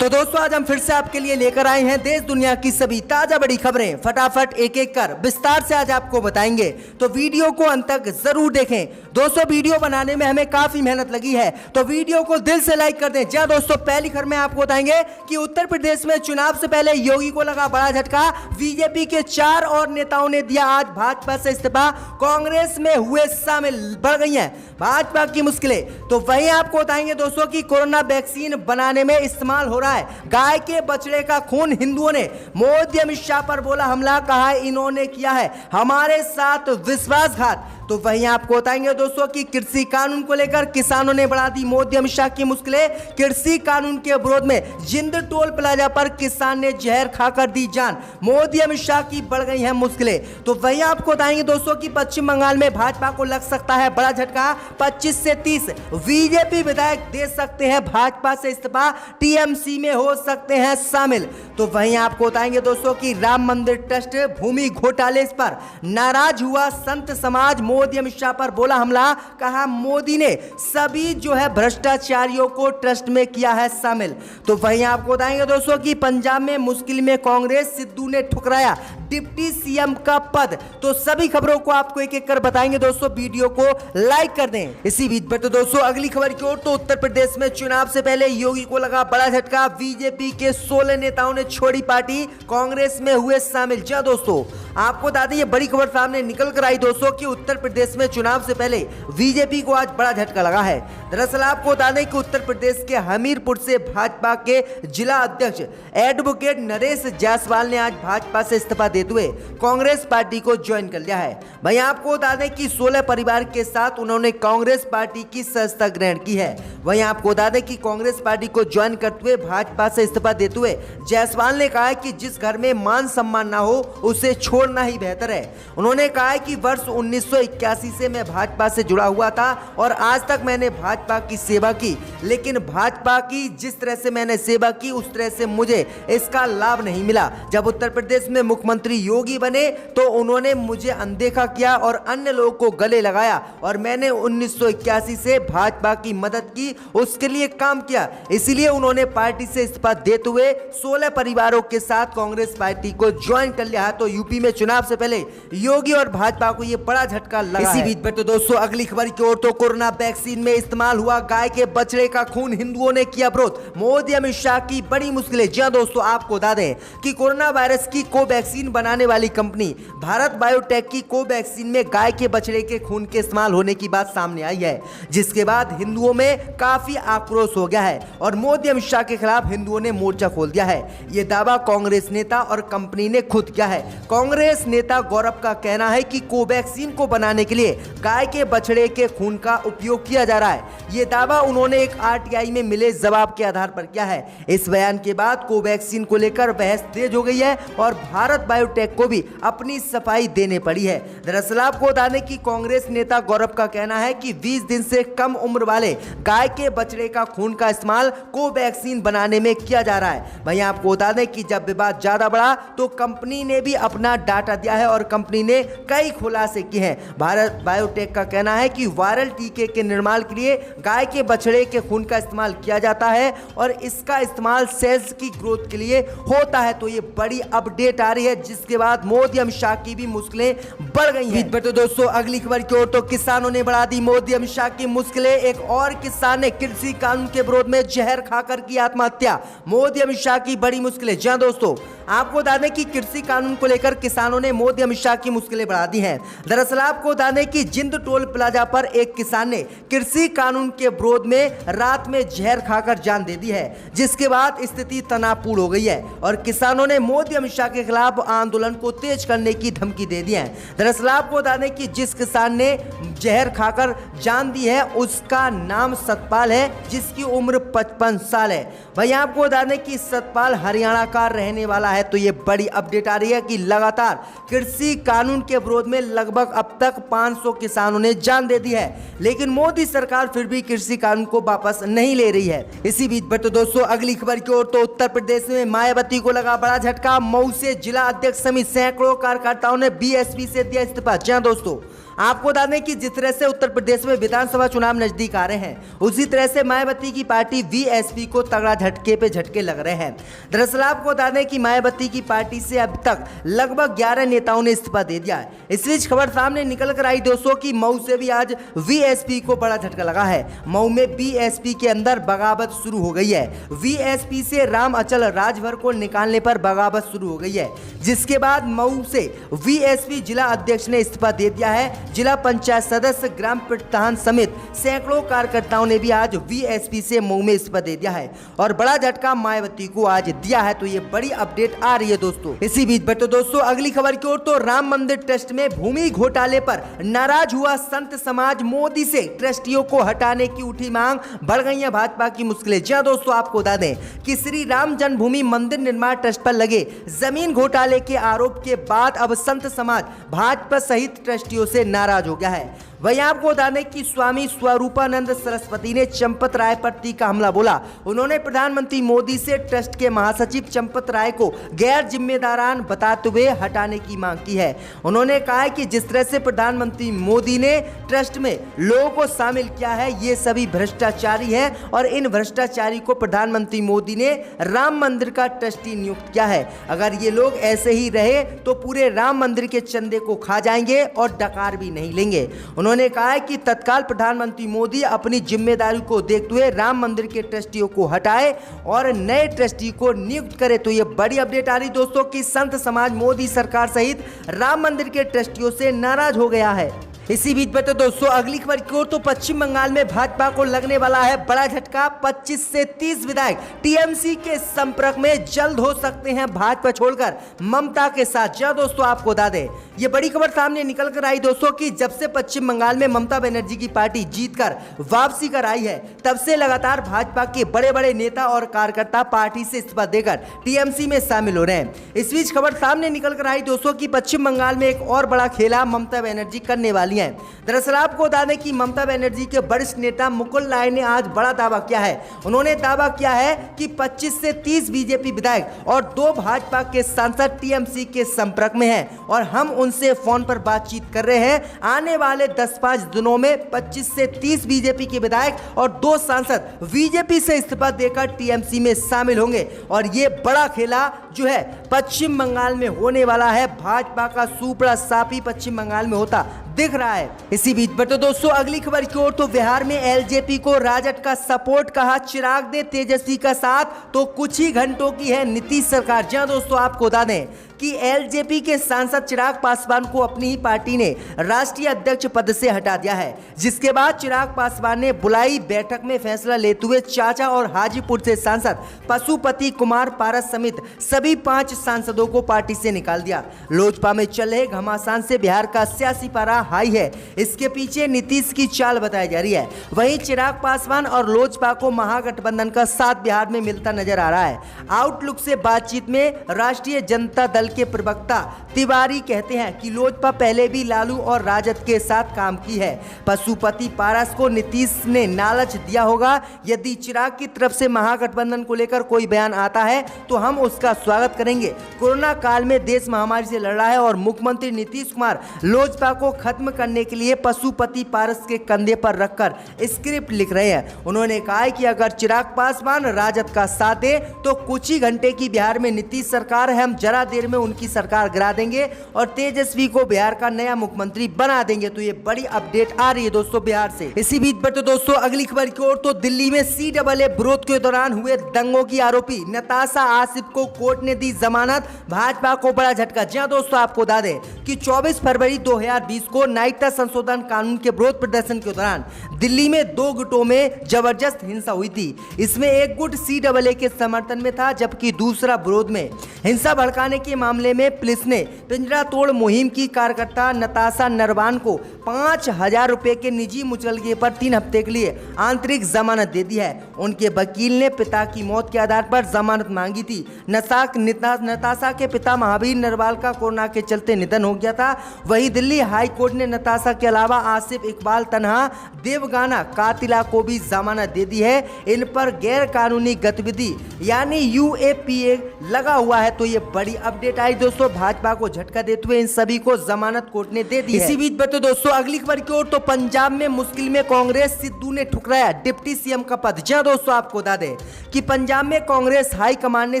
तो दोस्तों आज हम फिर से आपके लिए लेकर आए हैं देश दुनिया की सभी ताजा बड़ी खबरें। फटाफट एक एक कर विस्तार से आज आपको बताएंगे, तो वीडियो को अंत तक जरूर देखें। दोस्तों वीडियो बनाने में हमें काफी मेहनत लगी है, तो वीडियो को दिल से लाइक कर दें। जी दोस्तों, पहली खबर में आपको बताएंगे कि उत्तर प्रदेश में चुनाव से पहले योगी को लगा बड़ा झटका। बीजेपी के 4 और नेताओं ने दिया आज भाजपा से इस्तीफा। कांग्रेस में हुए शामिल, बढ़ गई हैं भाजपा की मुश्किलें। तो वहीं आपको बताएंगे दोस्तों की कोरोना वैक्सीन बनाने में इस्तेमाल हो रहा है गाय के बछड़े का खून। हिंदुओं ने मोदी अमित शाह पर बोला हमला, कहा इन्होंने किया है हमारे साथ विश्वासघात। तो वहीं आपको बताएंगे दोस्तों कि कृषि कानून को लेकर किसानों ने बढ़ा दी मोदी अमित शाह की मुश्किलें। कृषि कानून के विरोध में जिंद टोल प्लाजा पर किसान ने जहर खाकर दी जान। मोदी अमित शाह की बढ़ गई हैं मुश्किलें। तो वहीं आपको बताएंगे दोस्तों कि पश्चिम बंगाल में भाजपा को लग सकता है बड़ा झटका। 25 से 30 बीजेपी विधायक दे सकते हैं भाजपा से इस्तीफा, टीएमसी में हो सकते हैं शामिल। तो वहीं आपको बताएंगे दोस्तों कि राम मंदिर ट्रस्ट भूमि घोटाले पर नाराज हुआ संत समाज। मोदी अमित शाह पर बोला हमला, कहा मोदी ने सभी भ्रष्टाचारियों को ट्रस्ट में किया है शामिल। तो वहीं आपको बताएंगे दोस्तों कि पंजाब में मुश्किल में कांग्रेस, सिद्धू ने ठुकराया डिप्टी सीएम का पद। तो सभी खबरों को आपको एक एक कर बताएंगे दोस्तों, वीडियो को लाइक कर दें। इसी बीच पर तो दोस्तों अगली खबर की ओर, तो उत्तर प्रदेश में चुनाव से पहले योगी को लगा बड़ा झटका। बीजेपी के 16 नेताओं ने छोड़ी पार्टी, कांग्रेस में हुए शामिल। जी दोस्तों, आपको बता दें ये बड़ी खबर सामने निकल कर आई दोस्तों कि उत्तर प्रदेश में चुनाव से पहले बीजेपी को आज बड़ा झटका लगा है। दरअसल आपको बता दें कि उत्तर प्रदेश के हमीरपुर से भाजपा के जिला अध्यक्ष एडवोकेट नरेश जायसवाल ने आज भाजपा से इस्तीफा देते हुए कांग्रेस पार्टी को ज्वाइन कर लिया है। भाई आपको बता दें कि 16 परिवार के साथ उन्होंने कांग्रेस पार्टी की सदस्यता ग्रहण की है। वहीं आपको बता दें कि कांग्रेस पार्टी को ज्वाइन करते हुए भाजपा से इस्तीफा देते हुए जायसवाल ने कहा कि जिस घर में मान सम्मान ना हो उसे छोड़ना ही बेहतर है। उन्होंने कहा कि वर्ष 1981 से मैं भाजपा से जुड़ा हुआ था और आज तक मैंने भाजपा की सेवा की, लेकिन भाजपा की जिस तरह से मैंने सेवा की उस तरह से मुझे इसका लाभ नहीं मिला। जब उत्तर प्रदेश में मुख्यमंत्री योगी बने तो उन्होंने मुझे अनदेखा किया और अन्य लोगों को गले लगाया और मैंने 1981 से भाजपा की मदद की, उसके लिए काम किया। इसीलिए उन्होंने पार्टी से इस्तीफा देते हुए 16 परिवारों के साथ कांग्रेस पार्टी को ज्वाइन कर लिया है। तो यूपी में चुनाव से पहले योगी और भाजपा को यह बड़ा झटका लगा। इसी बीच पर तो दोस्तों अगली खबर की ओर, तो कोरोना वैक्सीन में इस्तेमाल हुआ गाय के बछड़े का खून, हिंदुओं ने किया विरोध। मोदी अमित शाह की बड़ी मुश्किलें। जी दोस्तों, आपको बता दें कि कोरोना वायरस की कोवैक्सीन बनाने वाली कंपनी भारत बायोटेक की कोवैक्सीन में गाय के बछड़े के खून के इस्तेमाल होने की बात सामने आई है, जिसके बाद हिंदुओं में काफी आक्रोश हो गया है और मोदी अमित शाह के खिलाफ हिंदुओं ने मोर्चा खोल दिया है। यह दावा कांग्रेस नेता और कंपनी ने खुद किया है। कांग्रेस नेता गौरव का कहना है कि कोवैक्सीन को बनाने के लिए गाय के बछड़े के खून का उपयोग किया जा रहा है। यह दावा उन्होंने एक आरटीआई में मिले जवाब के आधार पर किया है। इस बयान के बाद कोवैक्सीन को लेकर बहस तेज हो गई है और भारत बायोटेक को भी अपनी सफाई देने पड़ी है। दरअसल आपको बता दें कि कांग्रेस नेता गौरव का कहना है कि 20 दिन से कम उम्र वाले गाय के बछड़े का खून का इस्तेमाल कोवैक्सीन बनाने में किया जा रहा है। वहीं आपको बता दें कि जब विवाद ज्यादा बढ़ा तो कंपनी ने भी अपना डाटा दिया है और कंपनी ने कई खुलासे किए हैं। भारत बायोटेक का कहना है कि वायरल टीके के निर्माण के लिए गाय के बछड़े के खून का इस्तेमाल किया जाता है और इसका इस्तेमाल सेल्स की ग्रोथ के लिए होता है। तो ये बड़ी अपडेट आ रही है, जिसके बाद मोदी अमित शाह की भी मुश्किलें बढ़ गई हैं। तो दोस्तों अगली खबर की ओर, तो किसानों ने बढ़ा दी मोदी अमित शाह की मुश्किलें। एक और किसान ने कृषि कानून के विरोध में जहर खाकर की आत्महत्या। मोदी अमित शाह की बड़ी मुश्किलें। जी दोस्तों, आपको बता दें कि कृषि कानून को लेकर किसानों ने मोदी अमित शाह की मुश्किलें बढ़ा दी हैं। दरअसल आपको बता दें कि जिंद टोल प्लाजा पर एक किसान ने कृषि कानून के विरोध में रात में जहर खाकर जान दे दी है, जिसके बाद स्थिति तनावपूर्ण हो गई है और किसानों ने मोदी अमित शाह के खिलाफ आंदोलन को तेज करने की धमकी दे दी है। दरअसल आपको बता दें कि जिस किसान ने जहर खाकर जान दी है उसका नाम सतपाल है, जिसकी उम्र 55 साल है। भाई आपको बता दें कि सतपाल हरियाणा का रहने वाला है। तो ये बड़ी अपडेट आ रही है कि लगातार कृषि कानून के विरोध में लगभग अब तक 500 किसानों ने जान दे दी है, लेकिन मोदी सरकार फिर भी कृषि कानून को वापस नहीं ले रही है। इसी बीच पर तो दोस्तों अगली खबर की ओर, तो उत्तर प्रदेश में मायावती को लगा बड़ा झटका। मऊ से जिला अध्यक्ष समेत सैकड़ों कार्यकर्ताओं ने बीएसपी से दिया इस्तीफा। जी दोस्तों, आपको बता दें कि जिस तरह से उत्तर प्रदेश में विधानसभा चुनाव नजदीक आ रहे हैं, उसी तरह से मायावती की पार्टी वीएसपी को तगड़ा झटके पे झटके लग रहे हैं। दरअसल आपको बता दें कि मायावती की पार्टी से अब तक लगभग 11 नेताओं ने इस्तीफा दे दिया है। इस बीच खबर सामने निकल कर आई दोस्तों की मऊ से भी आज वीएसपी को बड़ा झटका लगा है। मऊ में बीएसपी के अंदर बगावत शुरू हो गई है। वीएसपी से राम अचल राजभर को निकालने पर बगावत शुरू हो गई है, जिसके बाद मऊ से वीएसपी जिला अध्यक्ष ने इस्तीफा दे दिया है। जिला पंचायत सदस्य, ग्राम प्रधान समेत सैकड़ों कार्यकर्ताओं ने भी आज वीएसपी से मऊ में इस्तीफा दे दिया है और बड़ा झटका मायावती को आज दिया है। तो ये बड़ी अपडेट आ रही है दोस्तों। इसी बीच बढ़ते दोस्तों अगली खबर की ओर, तो राम मंदिर ट्रस्ट में भूमि घोटाले पर नाराज हुआ संत समाज, मोदी से ट्रस्टियों को हटाने की उठी मांग, बढ़ गई है भाजपा की मुश्किलें। जी दोस्तों, आपको बता दें कि श्री राम जन्मभूमि मंदिर निर्माण ट्रस्ट पर लगे जमीन घोटाले के आरोप के बाद अब संत समाज भाजपा सहित ट्रस्टियों से नाराज हो गया है। वहीं आपको बता दें कि स्वामी स्वरूपानंद सरस्वती ने चंपत राय पर तीखा हमला बोला। उन्होंने प्रधानमंत्री मोदी से ट्रस्ट के महासचिव चंपत राय को गैर जिम्मेदारान बताते हुए हटाने की मांग की है। उन्होंने कहा है कि जिस तरह से प्रधानमंत्री मोदी ने ट्रस्ट में लोगों को शामिल किया है, ये सभी भ्रष्टाचारी है और इन भ्रष्टाचारी को प्रधानमंत्री मोदी ने राम मंदिर का ट्रस्टी नियुक्त किया है। अगर ये लोग ऐसे ही रहे तो पूरे राम मंदिर के चंदे को खा जाएंगे और डकार भी नहीं लेंगे। उन्होंने कहा है कि तत्काल प्रधानमंत्री मोदी अपनी जिम्मेदारी को देखते हुए राम मंदिर के ट्रस्टियों को हटाए और नए ट्रस्टी को नियुक्त करे। तो ये बड़ी अपडेट आ रही दोस्तों कि संत समाज मोदी सरकार सहित राम मंदिर के ट्रस्टियों से नाराज हो गया है। इसी बीच में तो दोस्तों अगली खबर की ओर, तो पश्चिम बंगाल में भाजपा को लगने वाला है बड़ा झटका। 25 से 30 विधायक टीएमसी के संपर्क में जल्द हो सकते हैं भाजपा छोड़कर ममता के साथ। जी दोस्तों, आपको बता दें ये बड़ी खबर सामने निकल कर आई दोस्तों कि जब से पश्चिम बंगाल में ममता बनर्जी की पार्टी जीतकर वापसी कर आई है, तब से लगातार भाजपा के बड़े बड़े नेता और कार्यकर्ता पार्टी से इस्तीफा देकर टीएमसी में शामिल हो रहे हैं। इस बीच खबर सामने निकल कर आई दोस्तों की पश्चिम बंगाल में एक और बड़ा खेला ममता बनर्जी करने वाली है। दरअसल आपको बता दें कि ममता बनर्जी के वरिष्ठ नेता मुकुल राय ने आज बड़ा दावा किया है। उन्होंने दावा किया है कि 25 से 30 बीजेपी विधायक और 2 भाजपा के सांसद टीएमसी के संपर्क में हैं और हम उनसे फोन पर बातचीत कर रहे हैं। आने वाले 10-5 दिनों में 25 से 30 बीजेपी के विधायक और 2 सांसद बीजेपी से इस्तीफा देकर टीएमसी में शामिल होंगे और ये बड़ा खेला जो है पश्चिम बंगाल में होने वाला है। भाजपा का सुपड़ा साफी पश्चिम बंगाल में होता दिख रहा है। इसी बीच में तो दोस्तों अगली खबर की ओर, तो बिहार में एलजेपी को राजद का सपोर्ट, कहा चिराग दे तेजस्वी का साथ तो कुछ ही घंटों की है नीतीश सरकार। जहां दोस्तों आपको बता दें कि एलजेपी के सांसद चिराग पासवान को अपनी ही पार्टी ने राष्ट्रीय अध्यक्ष पद से हटा दिया है, जिसके बाद चिराग पासवान ने बुलाई बैठक में फैसला लेते हुए चाचा और हाजीपुर से सांसद पशुपति कुमार पारस समेत सभी 5 सांसदों को पार्टी से निकाल दिया। लोजपा में चल रहे घमासान से बिहार का सियासी पारा हाई है। इसके पीछे नीतीश की चाल बताई जा रही है। वहीं चिराग पासवान और लोजपा को महागठबंधन का साथ बिहार में मिलता नजर आ रहा है। आउटलुक से बातचीत में राष्ट्रीय जनता दल के प्रवक्ता तिवारी कहते हैं कि लोजपा पहले भी लालू और राजद के साथ काम की है। पशुपति पारस को नीतीश ने लालच दिया होगा। यदि चिराग की तरफ से महागठबंधन को लेकर कोई बयान आता है तो हम उसका स्वागत करेंगे। कोरोना काल में देश महामारी से लड़ रहा है और मुख्यमंत्री नीतीश कुमार लोजपा को खत्म करने के लिए पशुपति पारस के कंधे पर रखकर स्क्रिप्ट लिख रहे हैं। उन्होंने कहा है कि अगर चिराग पासवान राजद का साथ दे तो कुछ ही घंटे की बिहार में नीतीश सरकार है, हम जरा देर में उनकी सरकार गिरा देंगे और तेजस्वी को बिहार का नया मुख्यमंत्री बना देंगे। तो ये बड़ी अपडेट आ रही है दोस्तों बिहार से। इसी बीच पर तो दोस्तों अगली खबर की ओर, तो दिल्ली में CAA विरोध के दौरान हुए दंगों की आरोपी नताशा आसिफ को कोर्ट ने दी जमानत। भाजपा को बड़ा झटका। जहां दोस्तों आपको बता दें कि 24 फरवरी 2020 को नागरिकता संशोधन कानून के विरोध प्रदर्शन के दौरान दिल्ली में 2 गुटों में जबरदस्त हिंसा हुई थी। इसमें एक गुट CAA के समर्थन में था, जबकि दूसरा विरोध में। हिंसा भड़काने के मामले में पुलिस ने पिंजरा तोड़ मुहिम की कार्यकर्ता नताशा नरवान को 5,000 रुपए के निजी मुचलके पर 3 हफ्ते के लिए आंतरिक जमानत दे दी है। उनके वकील ने पिता की मौत के आधार पर जमानत मांगी थी। नताशा के पिता महावीर नरवाल का कोरोना के चलते निधन हो गया था। वहीं दिल्ली हाई कोर्ट कोर्ट ने नताशा के अलावा आसिफ इकबाल तन्हा, देवगाना कातिला को भी जमानत दे दी है। इन पर गैर कानूनी गतिविधि यानी यूएपीए लगा हुआ है। तो ये बड़ी अपडेट आई दोस्तों, भाजपा को झटका देते हुए इन सभी को जमानत कोर्ट ने दे दी है। इसी बीच बता दोस्तों अगली खबर की ओर, तो पंजाब में मुश्किल में कांग्रेस, सिद्धू ने ठुकराया डिप्टी सीएम का पद। जी दोस्तों, आपको बता दें कि पंजाब में कांग्रेस हाईकमान ने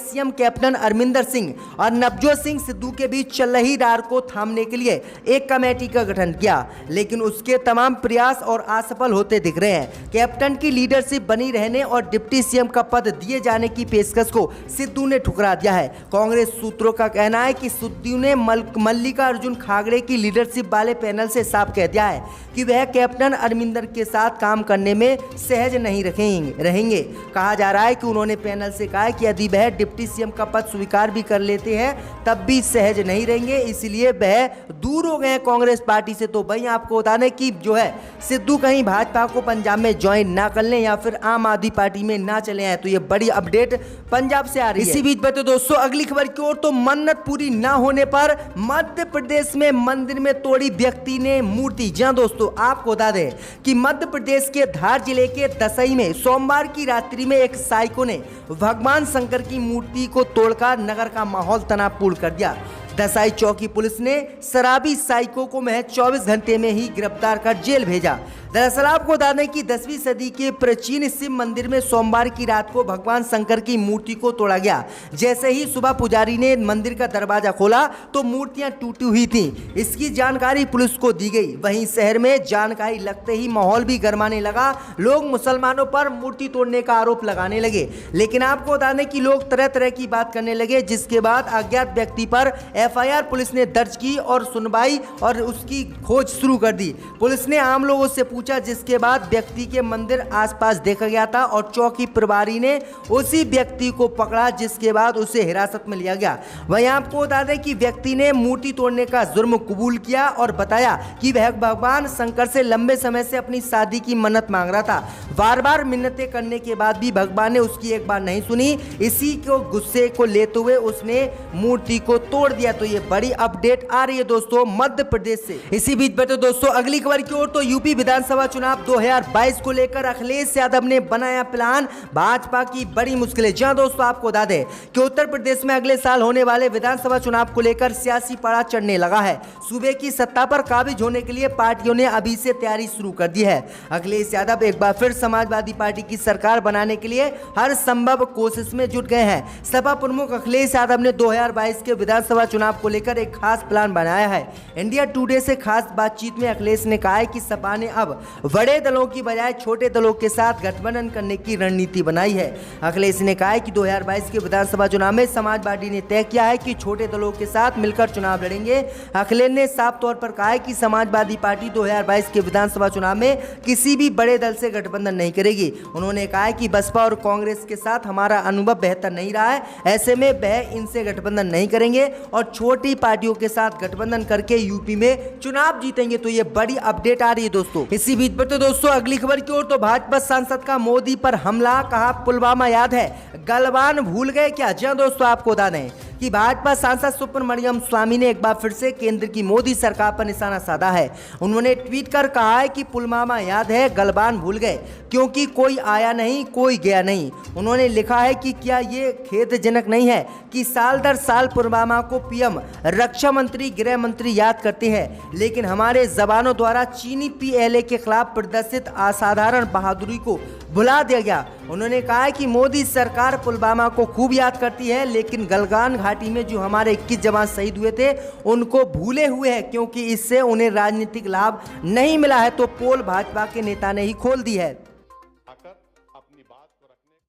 सीएम कैप्टन अमरिंदर सिंह और नवजोत सिंह सिद्धू के बीच चल रही रार को थामने के लिए एक कमेटी का गठन किया, लेकिन उसके तमाम प्रयास और असफल होते दिख रहे हैं। कैप्टन की लीडरशिप बनी रहने और डिप्टी सीएम का पद दिए जाने की पेशकश को सिद्धू ने ठुकरा दिया है। कांग्रेस सूत्रों का कहना है कि सिद्धू ने मल्लिकार्जुन खड़गे की लीडरशिप वाले पैनल से साफ कह दिया है कि वह कैप्टन अमरिंदर के साथ काम करने में सहज नहीं रहेंगे। कहा जा रहा है कि उन्होंने पैनल से कहा है कि यदि वह डिप्टी सीएम का पद स्वीकार भी कर लेते हैं तब भी सहज नहीं रहेंगे, इसलिए वह दूर हो गए कांग्रेस पार्टी से। तो भाई आपको बता दें कि जो है सिद्धू कहीं भाजपा को पंजाब में ज्वाइन ना कर लें या फिर आम आदमी पार्टी में ना चले आए। तो ये बड़ी अपडेट पंजाब से आ रही है। इसी बीच बता दोस्तों अगली खबर की ओर, तो मन्नत पूरी ना होने पर मध्य प्रदेश में मंदिर में तोड़ी व्यक्ति ने मूर्ति। जी दोस्तों, आपको बता दें कि मध्य प्रदेश के धार जिले के दसई में सोमवार की रात्रि में एक साइको ने भगवान शंकर की मूर्ति को तोड़कर नगर का माहौल तनावपूर्ण कर दिया। दसाई चौकी पुलिस ने शराबी साइको को महज 24 घंटे में ही गिरफ्तार कर जेल भेजा। दरअसल आपको बता दें कि 10वीं सदी के प्राचीन शिव मंदिर में सोमवार की रात को भगवान शंकर की मूर्ति को तोड़ा गया। जैसे ही सुबह पुजारी ने मंदिर का दरवाजा खोला तो मूर्तियां टूटी हुई थीं। इसकी जानकारी पुलिस को दी गई। वहीं शहर में जानकारी लगते ही माहौल भी गरमाने लगा। लोग मुसलमानों पर मूर्ति तोड़ने का आरोप लगाने लगे, लेकिन आपको बता दें कि लोग तरह तरह की बात करने लगे, जिसके बाद अज्ञात व्यक्ति पर एफआईआर पुलिस ने दर्ज की और सुनवाई और उसकी खोज शुरू कर दी। पुलिस ने आम लोगों से पूछा, जिसके बाद व्यक्ति के मंदिर आसपास देखा गया था और चौकी प्रभारी ने उसी व्यक्ति को पकड़ा, जिसके बाद उसे हिरासत में लिया गया। वहीं आपको बता दें कि व्यक्ति ने मूर्ति तोड़ने का जुर्म कबूल किया और बताया कि वह भगवान शंकर से लंबे समय से अपनी शादी की मन्नत मांग रहा था। बार बार मिन्नतें करने के बाद भी भगवान ने उसकी एक बार नहीं सुनी। इसी को गुस्से को लेते हुए उसने मूर्ति को तोड़ दिया। तो ये बड़ी अपडेट आ रही है दोस्तों मध्य प्रदेश से। इसी बीच बता दोस्तों अगली खबर की ओर, तो यूपी विधानसभा चुनाव 2022 को लेकर अखिलेश यादव ने बनाया प्लान, भाजपा की बड़ी मुश्किलें। जहां दोस्तों आपको बता दें कि उत्तर प्रदेश में अगले साल होने वाले विधानसभा चुनाव को लेकर सियासी पारा चढ़ने लगा है। सूबे की सत्ता पर काबिज होने के लिए पार्टियों ने अभी से तैयारी शुरू कर दी है। अखिलेश यादव एक बार फिर समाजवादी पार्टी की सरकार बनाने के लिए हर संभव कोशिश में जुट गए हैं। सपा प्रमुख अखिलेश यादव ने 2022 के विधानसभा चुनाव को लेकर एक खास प्लान बनाया है। इंडिया टुडे से खास बातचीत में अखिलेश ने कहा है कि सपा ने अब बड़े दलों की बजाय छोटे दलों के साथ गठबंधन करने की रणनीति बनाई है। अखिलेश ने कहा है कि 2022 के विधानसभा चुनाव में समाजवादी ने तय किया है कि छोटे दलों के साथ मिलकर चुनाव लड़ेंगे। अखिलेश ने साफ तौर पर कहा है कि समाजवादी पार्टी 2022 के विधानसभा चुनाव में किसी भी बड़े दल से गठबंधन नहीं करेगी। उन्होंने कहा है कि बसपा और कांग्रेस के साथ हमारा अनुभव बेहतर नहीं रहा है, ऐसे में वह इनसे गठबंधन नहीं करेंगे और छोटी पार्टियों के साथ गठबंधन करके यूपी में चुनाव जीतेंगे। तो ये बड़ी अपडेट आ रही है दोस्तों। इसी बीच पर तो दोस्तों अगली खबर की ओर, तो भाजपा सांसद का मोदी पर हमला, कहा पुलवामा याद है, गलवान भूल गए क्या। जी दोस्तों आपको बता दें कि भाजपा सांसद सुब्रमण्यम स्वामी ने एक बार फिर से केंद्र की मोदी सरकार पर निशाना साधा है। उन्होंने ट्वीट कर कहा है कि पुलवामा याद है, गलवान भूल गए, क्योंकि कोई आया नहीं, कोई गया नहीं। उन्होंने लिखा है कि क्या ये खेदजनक नहीं है कि साल दर साल पुलवामा को पीएम, रक्षा मंत्री, गृह मंत्री याद करते हैं, लेकिन हमारे जवानों द्वारा चीनी पीएलए के खिलाफ प्रदर्शित असाधारण बहादुरी को भुला दिया गया। उन्होंने कहा है कि मोदी सरकार पुलवामा को खूब याद करती है, लेकिन गलवान घाटी में जो हमारे 21 जवान शहीद हुए थे उनको भूले हुए हैं, क्योंकि इससे उन्हें राजनीतिक लाभ नहीं मिला है। तो पोल भाजपा के नेता ने ही खोल दी है।